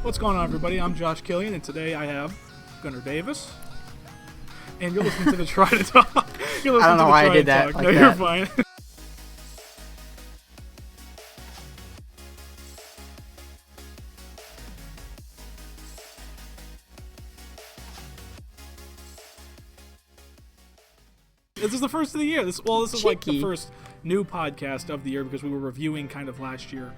What's going on, everybody? I'm Josh Killian, and today I have gunnar.davis. And you're listening to the Trident talk. I don't know why I did that. No, you're fine. This is the first of the year. This is like the first new podcast of the year because we were reviewing kind of last year,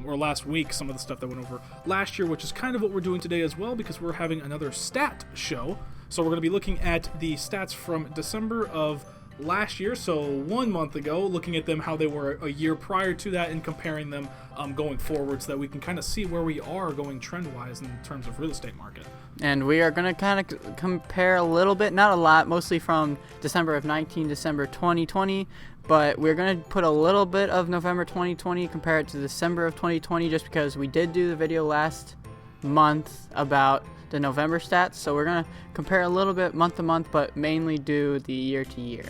or last week, some of the stuff that went over last year, which is kind of what we're doing today as well because we're having another stat show. So we're going to be looking at the stats from December of last year, so 1 month ago, looking at them, how they were a year prior to that, and comparing them going forward so that we can kind of see where we are going trend-wise in terms of real estate market. And we are going to kind of compare a little bit, not a lot, mostly from December of 19, December 2020, but we're going to put a little bit of November 2020, compare it to December of 2020, just because we did do the video last month about the November stats, so we're going to compare a little bit month to month, but mainly do the year to year,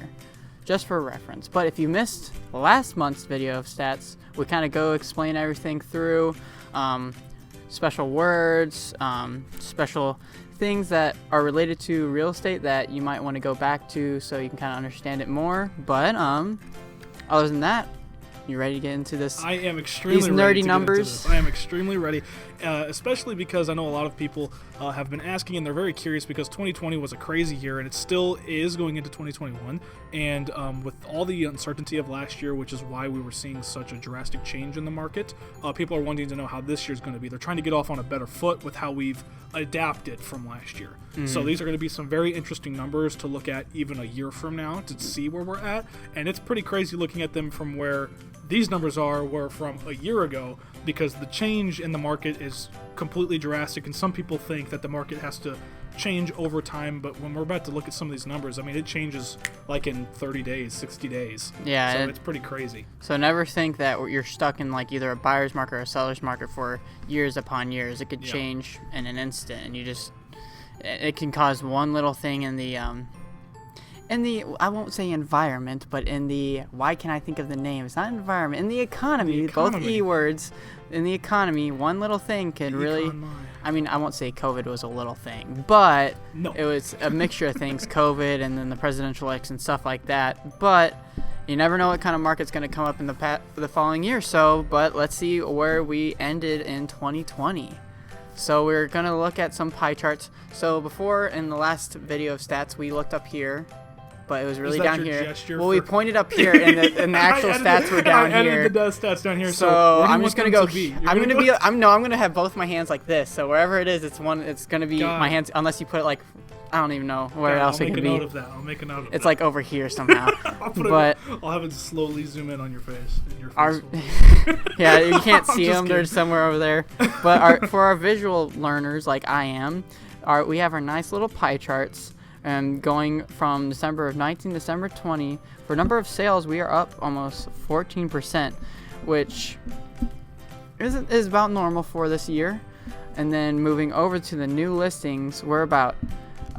just for reference. But if you missed last month's video of stats, we kind of go explain everything through, special words, special things that are related to real estate that you might want to go back to so you can kind of understand it more. But other than that, you ready to get into this? I am extremely these ready nerdy to numbers. Get into this. I am extremely ready, especially because I know a lot of people have been asking, and they're very curious because 2020 was a crazy year, and it still is going into 2021. And with all the uncertainty of last year, which is why we were seeing such a drastic change in the market, people are wanting to know how this year's going to be. They're trying to get off on a better foot with how we've adapted from last year. Mm-hmm. So these are going to be some very interesting numbers to look at even a year from now to see where we're at. And it's pretty crazy looking at them from where these numbers were from a year ago, because the change in the market is completely drastic, and some people think that the market has to change over time, but when we're about to look at some of these numbers, I mean, it changes like in 30 days, 60 days. Yeah. So it's pretty crazy. So never think that you're stuck in like either a buyer's market or a seller's market for years upon years. It could change in an instant, and it can cause one little thing in the I won't say environment, but in the, why can't I think of the name? It's not environment. In the economy, both E words. In the economy, one little thing could really, I mean, I won't say COVID was a little thing, but it was a mixture of things, COVID and then the presidential election, stuff like that. But you never know what kind of market's going to come up in the following year. So, but let's see where we ended in 2020. So we're going to look at some pie charts. So before, in the last video of stats, we looked up here, but it was really down here. Well, we pointed up here, and the actual stats were down here. I edited the stats down here. So I'm just gonna go. I'm gonna have both my hands like this. So wherever it is, it's gonna be my hands. Unless you put it like, I don't even know where else it could be. I'll make a note of that. I'll make a note of that. It's like over here somehow. I'll have it slowly zoom in on your face. Yeah, you can't see them. They're somewhere over there. But for our visual learners, like I am, we have our nice little pie charts. And going from December of 19 to December 20, for number of sales, we are up almost 14%, which is about normal for this year. And then moving over to the new listings, we're about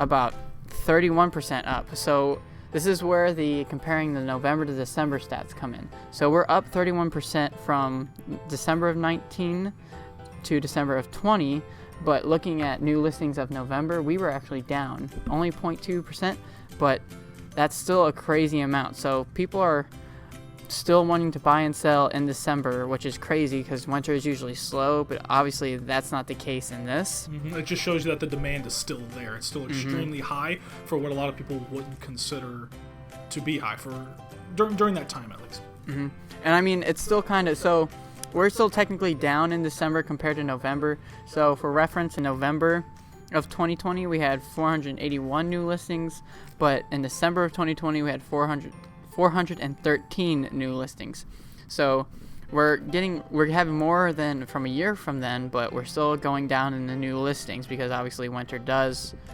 31% up. So this is where comparing the November to December stats come in. So we're up 31% from December of 19 to December of 20. But looking at new listings of November, we were actually down only 0.2%, but that's still a crazy amount. So people are still wanting to buy and sell in December, which is crazy because winter is usually slow, but obviously that's not the case in this. Mm-hmm. It just shows you that the demand is still there. It's still extremely high for what a lot of people wouldn't consider to be high for during that time, at least. Mm-hmm. And I mean, it's still kind of so. We're still technically down in December compared to November. So for reference, in November of 2020, we had 481 new listings, but in December of 2020, we had 413 new listings. So we're having more than from a year from then, but we're still going down in the new listings because obviously winter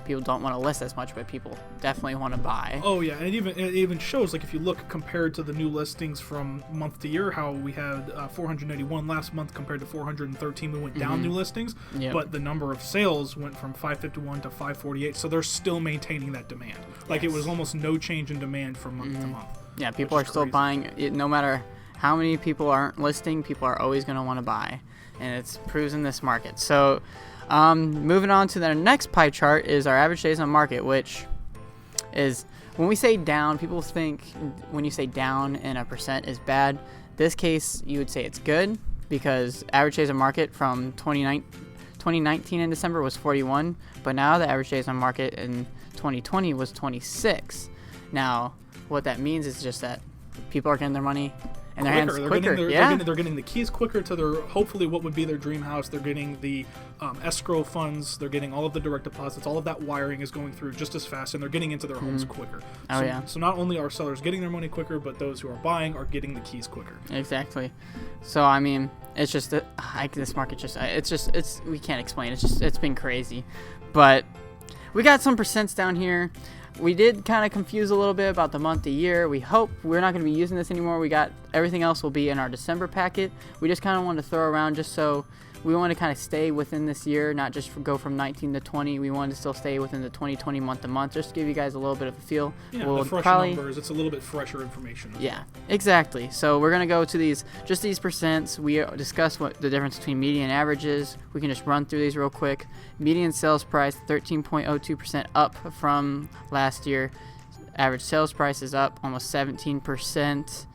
people don't want to list as much, but people definitely want to buy. Oh yeah, and it even shows, like if you look compared to the new listings from month to year, how we had 481 last month compared to 413, we went down new listings, but the number of sales went from 551 to 548, so they're still maintaining that demand. Like it was almost no change in demand from month to month. Yeah, people are still buying it, no matter how many people aren't listing, people are always going to want to buy. and it's proves in this market. So moving on to the next pie chart is our average days on market, which is, when we say down, people think when you say down in a percent is bad. This case, you would say it's good, because average days on market from 2019 in December was 41, but now the average days on market in 2020 was 26. Now, what that means is just that people are getting their money in their hands quicker. They're getting the keys quicker to their, hopefully, what would be their dream house. They're getting the escrow funds. They're getting all of the direct deposits. All of that wiring is going through just as fast, and they're getting into their homes quicker. So not only are sellers getting their money quicker, but those who are buying are getting the keys quicker. Exactly. So, I mean, it's just this market it's we can't explain. It's been crazy. But we got some percents down here. We did kind of confuse a little bit about the month, the year. We hope we're not going to be using this anymore. We got everything else will be in our December packet. We just kind of wanted to throw around just so we want to kind of stay within this year, not just go from 19 to 20. We wanted to still stay within the 2020 month to month, just to give you guys a little bit of a feel. Yeah, the fresher numbers. It's a little bit fresher information. Yeah, exactly. So we're going to go to these percents. We discuss what the difference between median and average is. We can just run through these real quick. Median sales price, 13.02% up from last year. Average sales price is up almost 17%.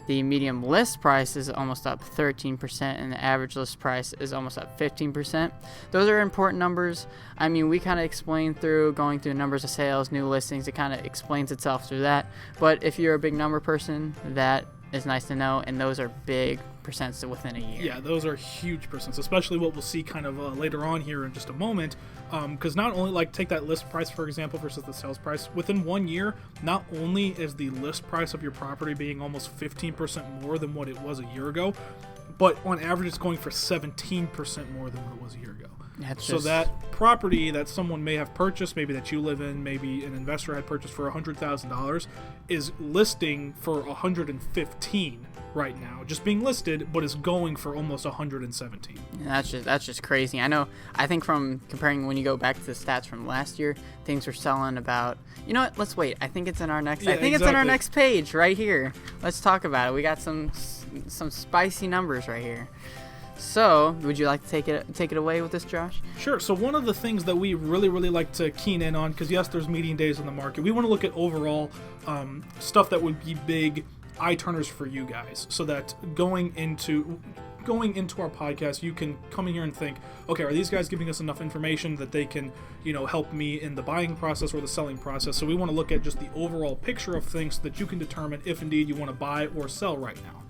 The medium list price is almost up 13%, and the average list price is almost up 15%. Those are important numbers. I mean, we kind of explained through going through numbers of sales, new listings. It kind of explains itself through that. But if you're a big number person, that is nice to know, and those are big percents within a year. Yeah, those are huge percents, especially what we'll see kind of later on here in just a moment. Because not only, like, take that list price, for example, versus the sales price. Within 1 year, not only is the list price of your property being almost 15% more than what it was a year ago, but on average it's going for 17% more than what it was a year ago. So that property that someone may have purchased, maybe that you live in, maybe an investor had purchased for $100,000, is listing for $115 right now, just being listed, but is going for almost $117. That's just crazy. I think from comparing, when you go back to the stats from last year, things were selling about, you know what, let's wait. I think it's in our next it's in our next page right here. Let's talk about it. We got some spicy numbers right here. So, would you like to take it away with this, Josh? Sure. So one of the things that we really, really like to keen in on, because yes, there's median days on the market, we want to look at overall stuff that would be big eye turners for you guys, so that going into our podcast, you can come in here and think, okay, are these guys giving us enough information that they can, help me in the buying process or the selling process? So we want to look at just the overall picture of things so that you can determine if indeed you want to buy or sell right now.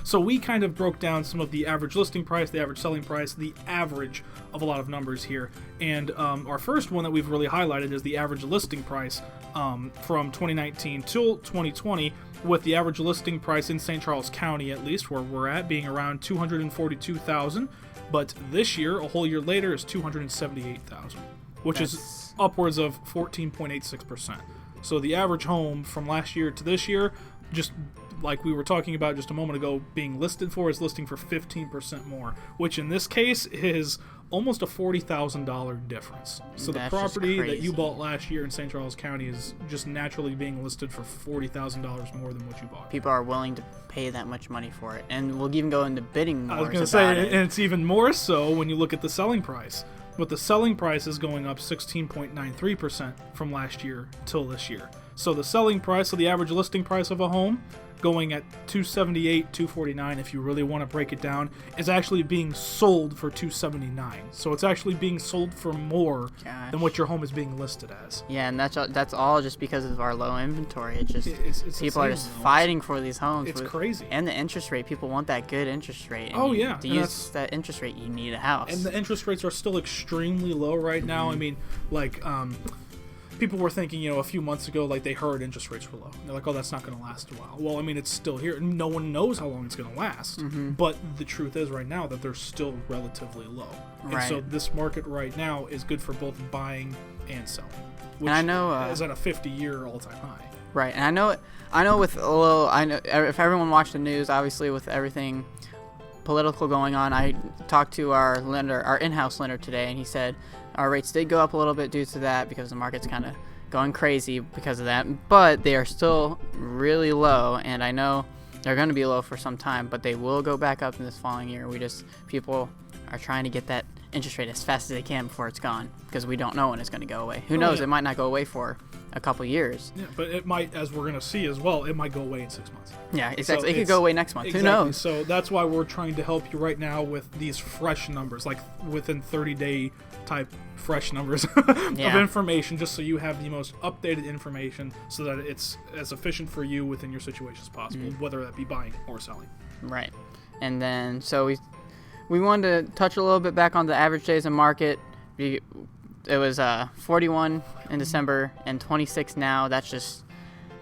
So we kind of broke down some of the average listing price, the average selling price, the average of a lot of numbers here. And our first one that we've really highlighted is the average listing price from 2019 till 2020, with the average listing price in St. Charles County, at least where we're at, being around $242,000. But this year, a whole year later, is $278,000, which is upwards of 14.86%. So the average home from last year to this year, just like we were talking about just a moment ago, being listed for, is listing for 15% more, which in this case is almost a $40,000 difference. So the property that you bought last year in St. Charles County is just naturally being listed for $40,000 more than what you bought. People are willing to pay that much money for it, and we'll even go into bidding wars. I was going to say, and it's even more so when you look at the selling price. But the selling price is going up 16.93% from last year till this year. So the selling price, so the average listing price of a home, going at $278, $249, if you really want to break it down, is actually being sold for $279. So it's actually being sold for more than what your home is being listed as. Yeah, and that's all just because of our low inventory. It's people are just fighting for these homes. It's crazy. And the interest rate, people want that good interest rate. And to use that interest rate, you need a house. And the interest rates are still extremely low right now. I mean, like, people were thinking, a few months ago, like, they heard interest rates were low. And they're like, oh, that's not going to last a while. Well, I mean, it's still here. No one knows how long it's going to last. But the truth is right now that they're still relatively low. And so this market right now is good for both buying and selling, which is at a 50-year all-time high. Right. And I know if everyone watched the news, obviously with everything political going on, I talked to our in-house lender today, and he said our rates did go up a little bit due to that because the market's kind of going crazy because of that, but they are still really low. And I know they're going to be low for some time, but they will go back up in this following year. People are trying to get that interest rate as fast as they can before it's gone, because we don't know when it's going to go away. Who knows? Yeah. It might not go away for a couple years. Yeah, but it might, as we're going to see as well, it might go away in 6 months. Yeah, exactly. So it could go away next month. Exactly. Who knows? So that's why we're trying to help you right now with these fresh numbers, like within 30-day type fresh numbers of information, just so you have the most updated information so that it's as efficient for you within your situation as possible, whether that be buying or selling. Right. And then, so we wanted to touch a little bit back on the average days in market. It was 41 in December and 26 now. That's just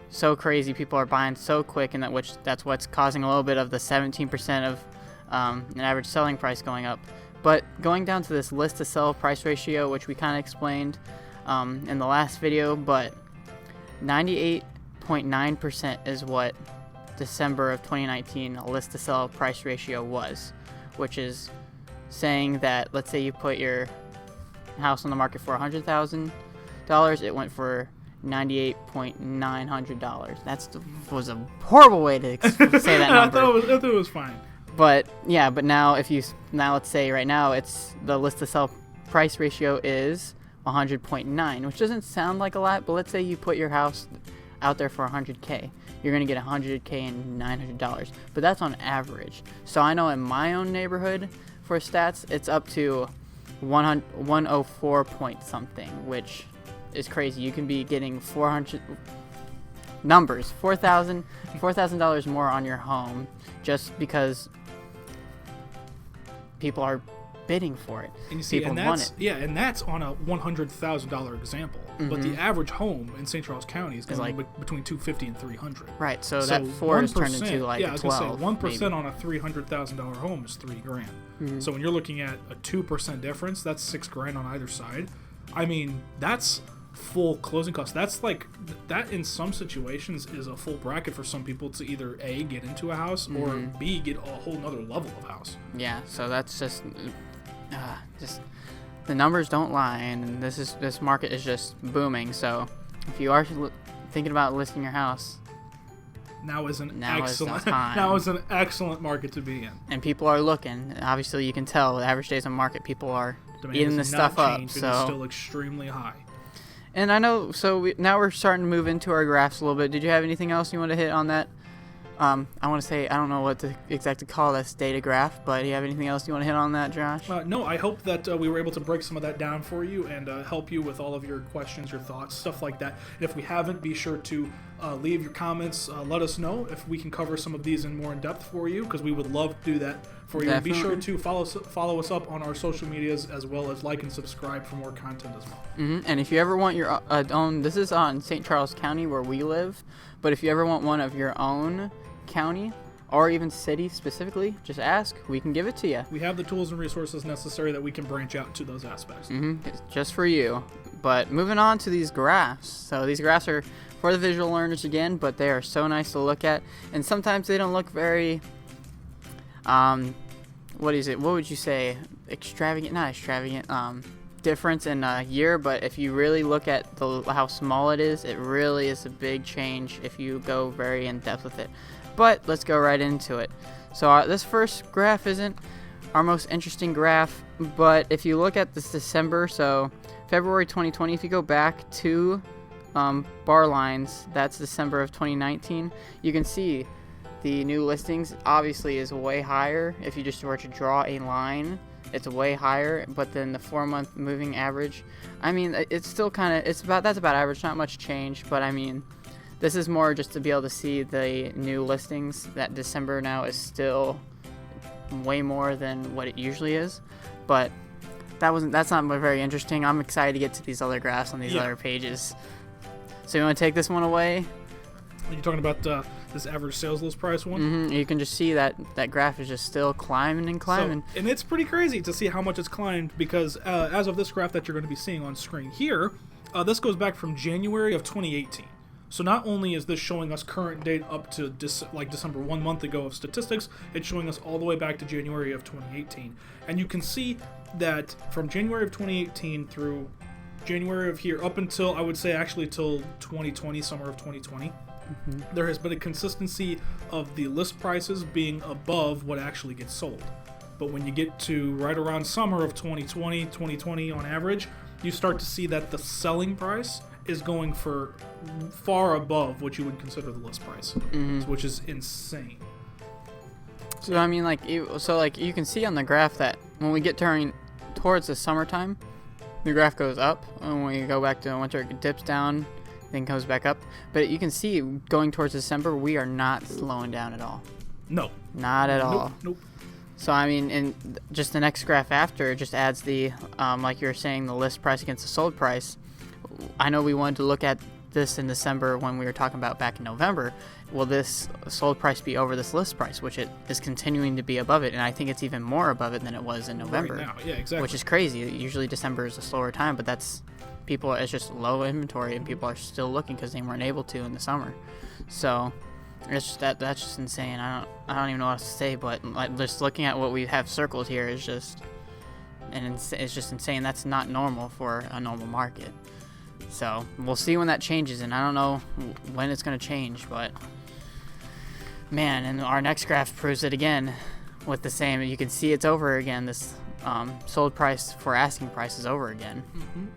so crazy. People are buying so quick, and that's what's causing a little bit of the 17% of an average selling price going up. But going down to this list to sell price ratio, which we kind of explained in the last video, but 98.9% is what December of 2019 a list to sell price ratio was, which is saying that, let's say you put your house on the market for $100,000, it went for $98,900. That was a horrible way to say that number. I thought it was fine. But yeah, but now let's say right now it's the list to sell price ratio is 100.9, which doesn't sound like a lot, but let's say you put your house out there for 100K. You're going to get 100K and $900, but that's on average. So I know in my own neighborhood for stats, it's up to 104 point something, which is crazy. You can be getting $4,000 more on your home just because people are bidding for it. And you see, people and want it. Yeah, and that's on a $100,000 example. But the average home in St. Charles County is going between $250 and $300. Right, so that 4 is turned into like I was 12. Gonna say 1% on a $300,000 home is $3,000. So when you're looking at a 2% difference, that's $6,000 on either side. I mean, that's full closing costs. That's like that in some situations is a full bracket for some people to either A, get into a house, or B, get a whole nother level of house. Yeah, so that's just the numbers don't lie, and this market is just booming. So if you are thinking about listing your house, now is an excellent market to be in. And people are looking. Obviously, you can tell the average days on market, people are eating this stuff up. So it's still extremely high. And I know, so now we're starting to move into our graphs a little bit. Did you have anything else you want to hit on that? I want to say, I don't know what to exactly call this data graph, but do you have anything else you want to hit on that, Josh? No, I hope that we were able to break some of that down for you and help you with all of your questions, your thoughts, stuff like that. And if we haven't, be sure to leave your comments. Let us know if we can cover some of these in more in depth for you, because we would love to do that for you. Definitely. And be sure to follow us up on our social medias, as well as like and subscribe for more content as well. And if you ever want your own, this is on St. Charles County where we live, but if you ever want one of your own county or even city specifically, just ask. We can give it to you. We have the tools and resources necessary that we can branch out to those aspects. It's just for you. But moving on to these graphs. So these graphs are for the visual learners again, but they are so nice to look at, and sometimes they don't look very what would you say, difference in a year, but if you really look at how small it is, it really is a big change if you go very in depth with it. But let's go right into it. So this first graph isn't our most interesting graph, but if you look at this December, so February 2020, if you go back to bar lines, that's December of 2019, you can see the new listings obviously is way higher. If you just were to draw a line, it's way higher, but then the 4-month moving average, I mean, it's still that's about average, not much change, but I mean, this is more just to be able to see the new listings. That December now is still way more than what it usually is, but that's not very interesting. I'm excited to get to these other graphs on these other pages. So you want to take this one away? You're talking about this average sales list price one? You can just see that graph is just still climbing and climbing. So, and it's pretty crazy to see how much it's climbed, because as of this graph that you're going to be seeing on screen here, this goes back from January of 2018. So not only is this showing us current date up to December 1 month ago of statistics, it's showing us all the way back to January of 2018. And you can see that from January of 2018 through January of here up until, I would say actually till 2020, summer of 2020, there has been a consistency of the list prices being above what actually gets sold. But when you get to right around summer of 2020 on average, you start to see that the selling price is going for far above what you would consider the list price, which is insane. So I mean, you can see on the graph that when we get towards the summertime, the graph goes up, and when we go back to winter, it dips down, then comes back up. But you can see going towards December, we are not slowing down at all. No. Not at all. Nope. So I mean, and just the next graph after, it just adds the, like you were saying, the list price against the sold price. I know we wanted to look at this in December when we were talking about back in November. Will this sold price be over this list price, which it is continuing to be above it, and I think it's even more above it than it was in November. Right now. Yeah, exactly. Which is crazy. Usually December is a slower time, but it's just low inventory, and people are still looking because they weren't able to in the summer. So it's just that's just insane. I don't even know what else to say, but just looking at what we have circled here is just, and it's just insane. That's not normal for a normal market. So we'll see when that changes, and I don't know when it's going to change, but man, and our next graph proves it again with the same. You can see it's over again. This sold price for asking price is over again.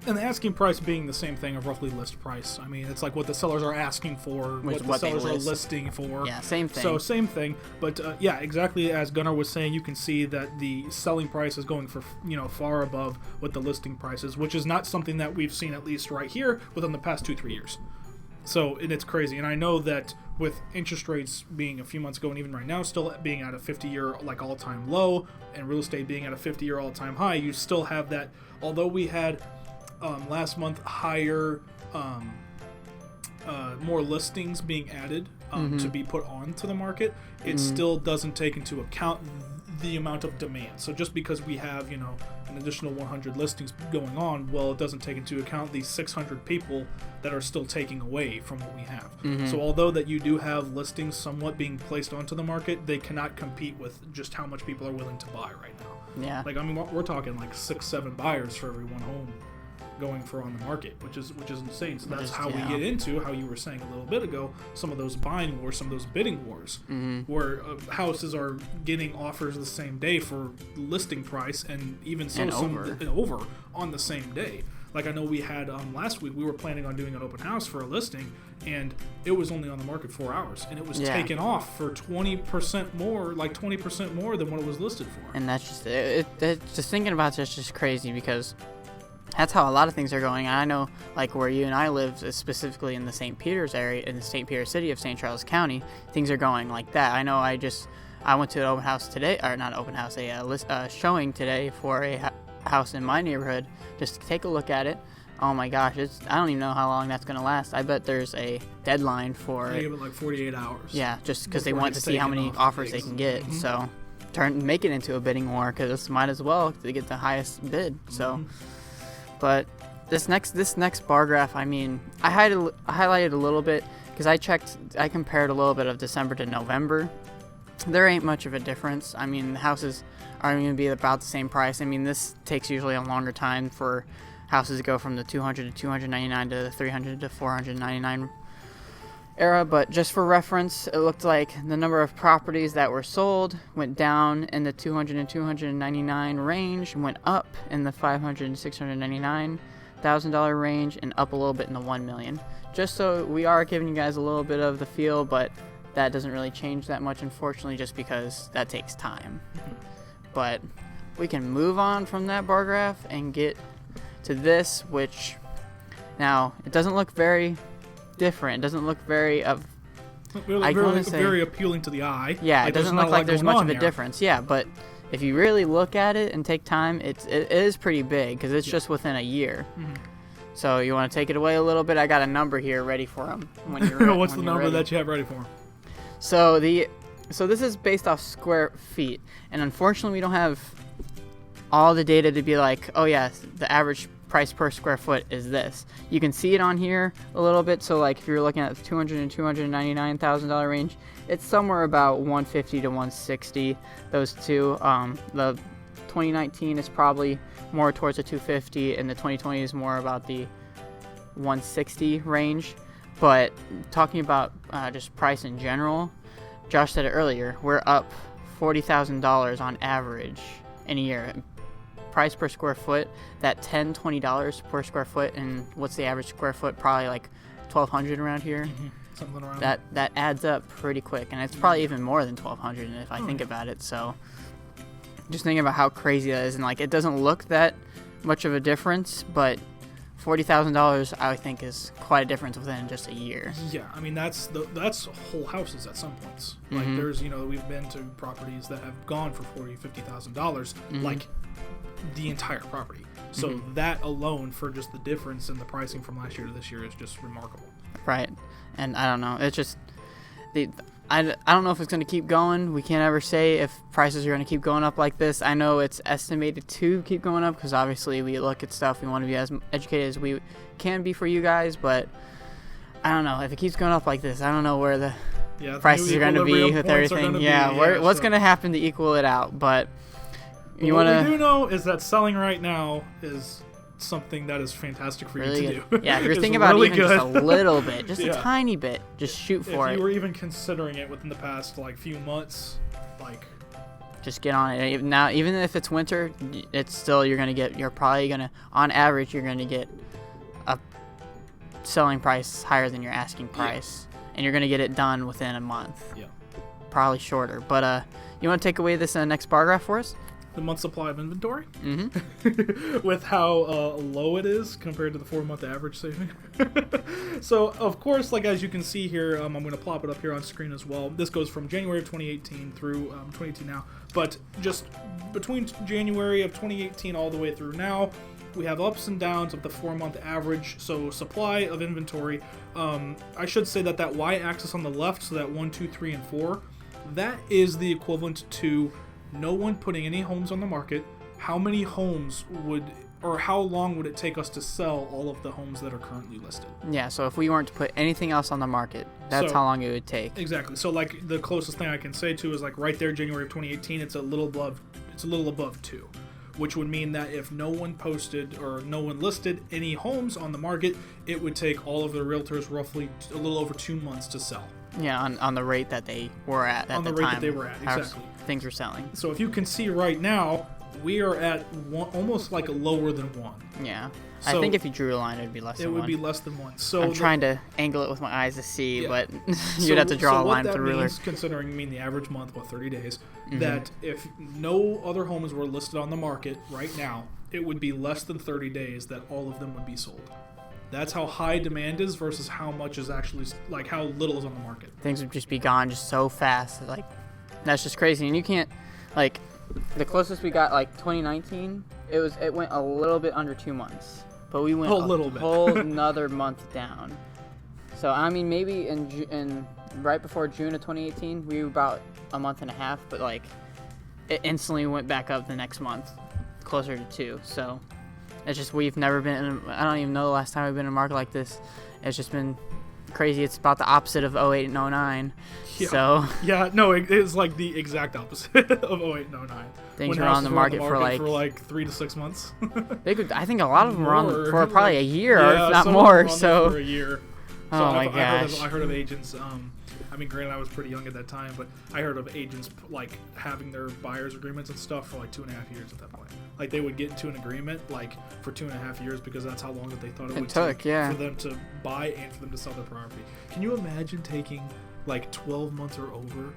And the asking price being the same thing of roughly list price. I mean, it's like what the sellers are asking for, what the sellers are listing for. Yeah, same thing. So same thing, but yeah, exactly as Gunnar was saying, you can see that the selling price is going for far above what the listing price is, which is not something that we've seen, at least right here, within the past 2-3 years. So, and it's crazy. And I know that with interest rates being a few months ago and even right now still being at a 50-year all-time low, and real estate being at a 50-year all-time high, you still have that. Although we had last month higher, more listings being added to be put onto the market, it still doesn't take into account the amount of demand. So just because we have, an additional 100 listings going on, well, it doesn't take into account the 600 people that are still taking away from what we have. So although that you do have listings somewhat being placed onto the market, they cannot compete with just how much people are willing to buy right now. Yeah. Like, I mean, we're talking like 6-7 buyers for every one home going for on the market, which is insane. So that's how we get into, how you were saying a little bit ago, some of those buying wars, some of those bidding wars, where houses are getting offers the same day for listing price, and even so over on the same day. Like, I know we had last week, we were planning on doing an open house for a listing, and it was only on the market 4 hours, and it was taken off for 20% more, like 20% more than what it was listed for. And that's just just thinking about it's just crazy, because that's how a lot of things are going. I know, like, where you and I live, specifically in the St. Peters area, in the St. Peter city of St. Charles County, things are going like that. I know I went to an open house today, or not open house, a showing today for a house in my neighborhood, just to take a look at it. Oh my gosh, I don't even know how long that's going to last. I bet there's a deadline for it. Give it like 48 hours. Yeah, just because they want to see how many offers they can get. So make it into a bidding war, because might as well to get the highest bid. So. But this next bar graph, I mean, I highlighted a little bit because I compared a little bit of December to November. There ain't much of a difference. I mean, the houses are going to be about the same price. I mean, this takes usually a longer time for houses to go from the 200 to 299 to the 300 to 499 era, but just for reference, it looked like the number of properties that were sold went down in the 200 and 299 range, went up in the $500 and $699,000 range, and up a little bit in the $1 million. Just so we are giving you guys a little bit of the feel, but that doesn't really change that much, unfortunately, just because that takes time. But we can move on from that bar graph and get to this, which now it doesn't look very different. It doesn't look very very appealing to the eye. Yeah, it doesn't look like there's much of a difference. Yeah, but if you really look at it and take time, it is pretty big, because it's just within a year. So you want to take it away a little bit? I got a number here ready for them when you're ready. What's the number that you have ready for them? So this is based off square feet, and unfortunately we don't have all the data to be like, oh yeah, the average price per square foot is this. You can see it on here a little bit. So like if you're looking at the $200,000 and $299,000 range, it's somewhere about $150 to $160. Those two. The 2019 is probably more towards the $250, and the 2020 is more about the $160 range. But talking about just price in general, Josh said it earlier, we're up $40,000 on average in a year. Price per square foot, that $10, $20 per square foot, and what's the average square foot? Probably like $1,200 around here. Mm-hmm. Something around that adds up pretty quick, and it's probably even more than $1,200 if I think about it. So just thinking about how crazy that is, and like it doesn't look that much of a difference, but $40,000 I think is quite a difference within just a year. Yeah, I mean that's whole houses at some points. Like there's we've been to properties that have gone for $40,000-$50,000, like the entire property. So that alone for just the difference in the pricing from last year to this year is just remarkable. Right, and I don't know. It's just I don't know if it's going to keep going. We can't ever say if prices are going to keep going up like this. I know it's estimated to keep going up because obviously we look at stuff. We want to be as educated as we can be for you guys, but I don't know. If it keeps going up like this, I don't know where the prices are going to be with everything. What's going to happen to equal it out? But what we do know is that selling right now is something that is fantastic for really you to do. Yeah, if you're thinking about even just a little bit, just a tiny bit, just shoot for it. If you were even considering it within the past few months, just get on it. Now, even if it's winter, it's still you're probably gonna on average you're gonna get a selling price higher than your asking price, and you're gonna get it done within a month. Yeah, probably shorter. But you want to take away this next bar graph for us? The month supply of inventory with how low it is compared to the 4-month average saving. So of course, as you can see here, I'm going to plop it up here on screen as well. This goes from January of 2018 through 2018 now, but just between January of 2018 all the way through now, we have ups and downs of the 4-month average. So supply of inventory, I should say that y-axis on the left, so that 1, 2, 3, and 4, that is the equivalent to no one putting any homes on the market. How many homes how long would it take us to sell all of the homes that are currently listed? Yeah, so if we weren't to put anything else on the market, that's how long it would take. Exactly. So the closest thing I can say to is right there, January of 2018, it's a little above 2, which would mean that if no one posted or no one listed any homes on the market, it would take all of the realtors roughly a little over 2 months to sell. Yeah, on the rate that they were at on the rate that they were at, exactly. Things were selling. So if you can see right now, we are at almost lower than 1. Yeah. So I think if you drew a line, it would be less than 1. It would be less than 1. So I'm trying to angle it with my eyes to see, but you'd have to draw a line with the ruler. Means, considering the average month, 30 days, that if no other homes were listed on the market right now, it would be less than 30 days that all of them would be sold. That's how high demand is versus how much is actually, how little is on the market. Things would just be gone just so fast. That's just crazy. And you can't, the closest we got, 2019, it went a little bit under 2 months. But we went a whole another month down. So, I mean, maybe in right before June of 2018, we were about a month and a half. But, it instantly went back up the next month, closer to 2. So it's just we've never been I don't even know the last time we've been in a market like this. It's just been crazy. It's about the opposite of 08 and 09. Yeah. So yeah, no, it's the exact opposite of 08 and 09. Things were on the market for 3 to 6 months. I think a lot of them were on for probably a year, or if not more. So for a year. So oh my gosh! I heard of agents. Granted, I was pretty young at that time, but I heard of agents having their buyer's agreements and stuff for 2.5 years at that point. They would get into an agreement for 2.5 years because that's how long that they thought it would take for them to buy and for them to sell their property. Can you imagine taking 12 months or over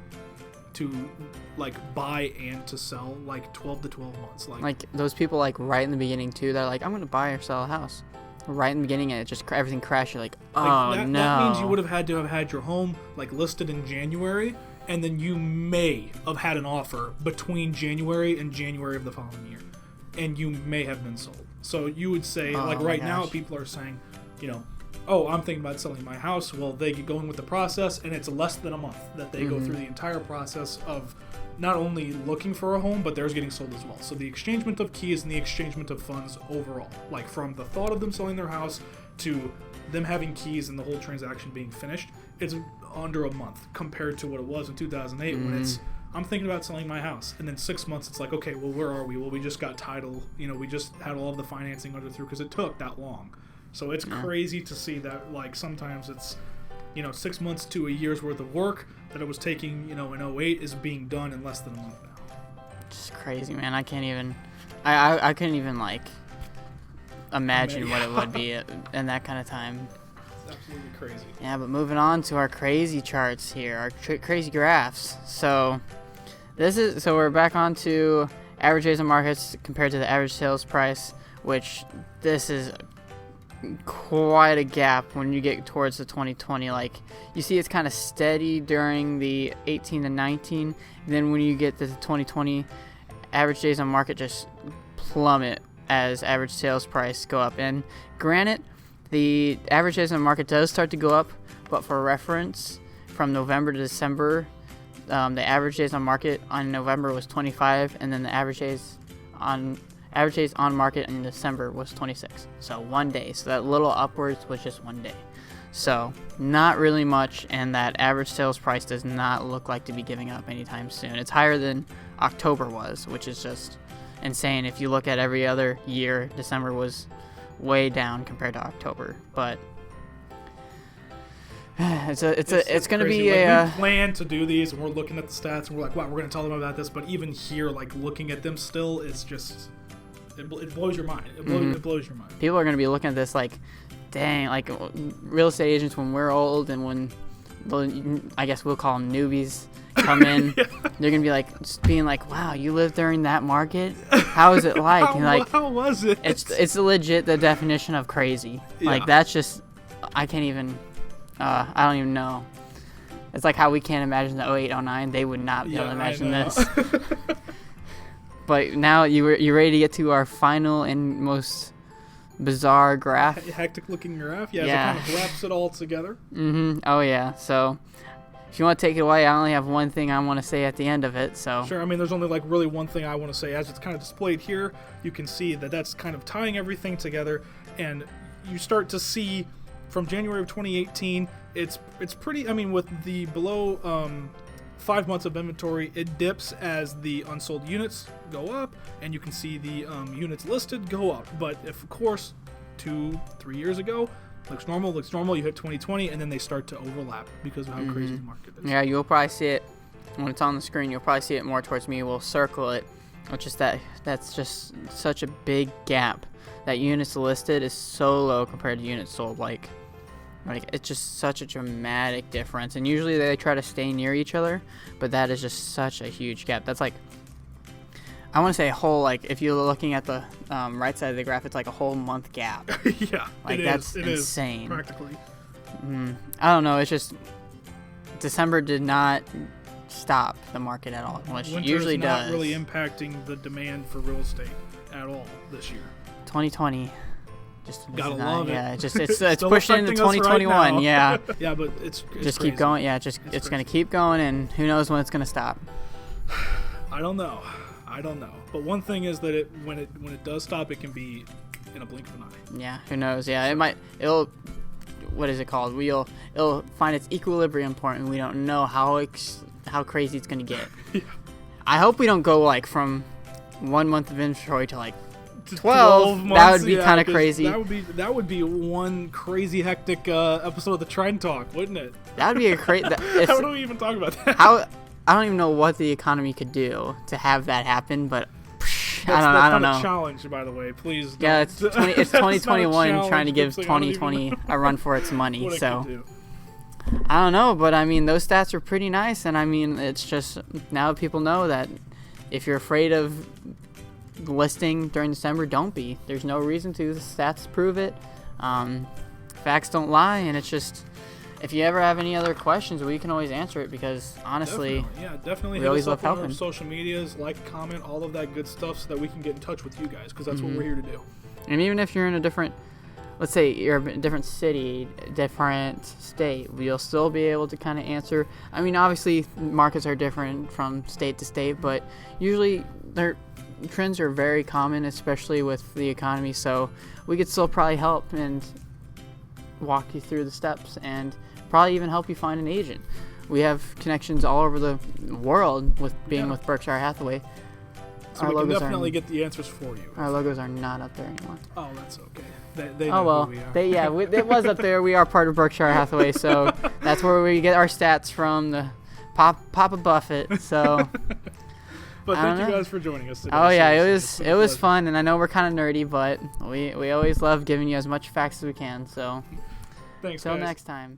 to buy and to sell 12 to 12 months? Those people right in the beginning too. They're I'm going to buy or sell a house. Right in the beginning, and it just everything crashed. You're oh no! That means you would have had to have had your home listed in January, and then you may have had an offer between January and January of the following year, and you may have been sold. So you would say right now, people are saying, oh, I'm thinking about selling my house. Well, they get going with the process, and it's less than a month that they go through the entire process of not only looking for a home, but theirs getting sold as well. So the exchangement of keys and the exchangement of funds overall, from the thought of them selling their house to them having keys and the whole transaction being finished, it's under a month compared to what it was in 2008 when I'm thinking about selling my house. And then 6 months, it's okay, well, where are we? Well, we just got title. We just had all of the financing under through because it took that long. So it's crazy to see that, like, sometimes it's, 6 months to a year's worth of work that it was taking, in 08 is being done in less than a month now. Just crazy, man. I can't even, I couldn't even, like, imagine what it would be in that kind of time. It's absolutely crazy. Yeah, but moving on to our crazy charts here, our crazy graphs. So we're back on to average days on markets compared to the average sales price, which this is quite a gap when you get towards the 2020. Like, you see it's kind of steady during the 18 to 19, and then when you get to the 2020, average days on market just plummet as average sales price go up. And granted, the average days on market does start to go up, but for reference, from November to December, the average days on market on November was 25, and then the average days on market in December was 26. So 1 day. So that little upwards was just 1 day. So not really much, and that average sales price does not look like to be giving up anytime soon. It's higher than October was, which is just insane. If you look at every other year, December was way down compared to October. But it's going to be like, we plan to do these, and we're looking at the stats, and we're like, wow, we're going to tell them about this. But even here, like, looking at them still, it's just, it blows your mind. It blows your mind. People are going to be looking at this like, dang, like, real estate agents when we're old and when, I guess we'll call them newbies, come in, yeah. They're going to be like, just being like, wow, you lived during that market? How is it like? How was it? It's legit the definition of crazy. Yeah. Like, that's just, I can't even, I don't even know. It's like how we can't imagine the 08, 09. They would not be able to imagine this. But now you ready to get to our final and most bizarre graph? Hectic looking graph. Yeah. It kind of wraps it all together. Oh, yeah. So if you want to take it away, I only have one thing I want to say at the end of it. So sure. I mean, there's only like really one thing I want to say. As it's kind of displayed here, you can see that that's kind of tying everything together, and you start to see from January of 2018, it's pretty. I mean, with the below 5 months of inventory, it dips as the unsold units go up, and you can see the units listed go up. But if, of course, 2-3 years ago, looks normal, you hit 2020, and then they start to overlap because of how crazy the market is. Yeah, you'll probably see it when it's on the screen. You'll probably see it more towards me. We'll circle it, which is that's just such a big gap. That units listed is so low compared to units sold. Like it's just such a dramatic difference, and usually they try to stay near each other, but that is just such a huge gap. That's like, I want to say a whole, like, if you're looking at the right side of the graph, it's like a whole month gap. Yeah, like that's insane. Is, practically. I don't know. It's just December did not stop the market at all, which Winter's usually not does. Really impacting the demand for real estate at all this year. 2020. Just gotta love it. Yeah, it's pushing into 2021. Right yeah. Yeah, but it's just crazy. Keep going. Yeah, it's gonna keep going, and who knows when it's gonna stop. I don't know. But one thing is that when it does stop, it can be in a blink of an eye. Yeah, who knows? Yeah, it'll. What is it called? It'll find its equilibrium point, and we don't know how crazy it's gonna get. Yeah. I hope we don't go like from 1 month of inventory to like 12 months. That would be kind of crazy. That would be one crazy hectic episode of the Trident Talk, wouldn't it? That would be a crazy. How do we even talk about that? I don't even know what the economy could do to have that happen, but I don't know. That's a challenge, by the way. Please. Don't. Yeah, it's 2021 trying to give 2020 a run for its money. So I don't know, but I mean those stats are pretty nice, and I mean it's just now people know that if you're afraid of listing during December, don't be. There's no reason to. The stats prove it. Facts don't lie, and it's just, if you ever have any other questions, we can always answer it, because honestly, definitely we always love helping. On our social medias, like, comment, all of that good stuff, so that we can get in touch with you guys, because that's what we're here to do. And even if you're in a different, let's say you're in a different city, different state, you'll still be able to kind of answer. I mean, obviously markets are different from state to state, but usually their trends are very common, especially with the economy, so we could still probably help and walk you through the steps, and probably even help you find an agent. We have connections all over the world with being with Berkshire Hathaway. So we can definitely get the answers for you. Our logos are not up there anymore. Oh, that's okay. They know who we are. It was up there. We are part of Berkshire Hathaway, so that's where we get our stats from. The Papa Buffett. So. But thank you guys for joining us today. Oh yeah, it was fun, and I know we're kind of nerdy, but we always love giving you as much facts as we can. So. Thanks. Till next time.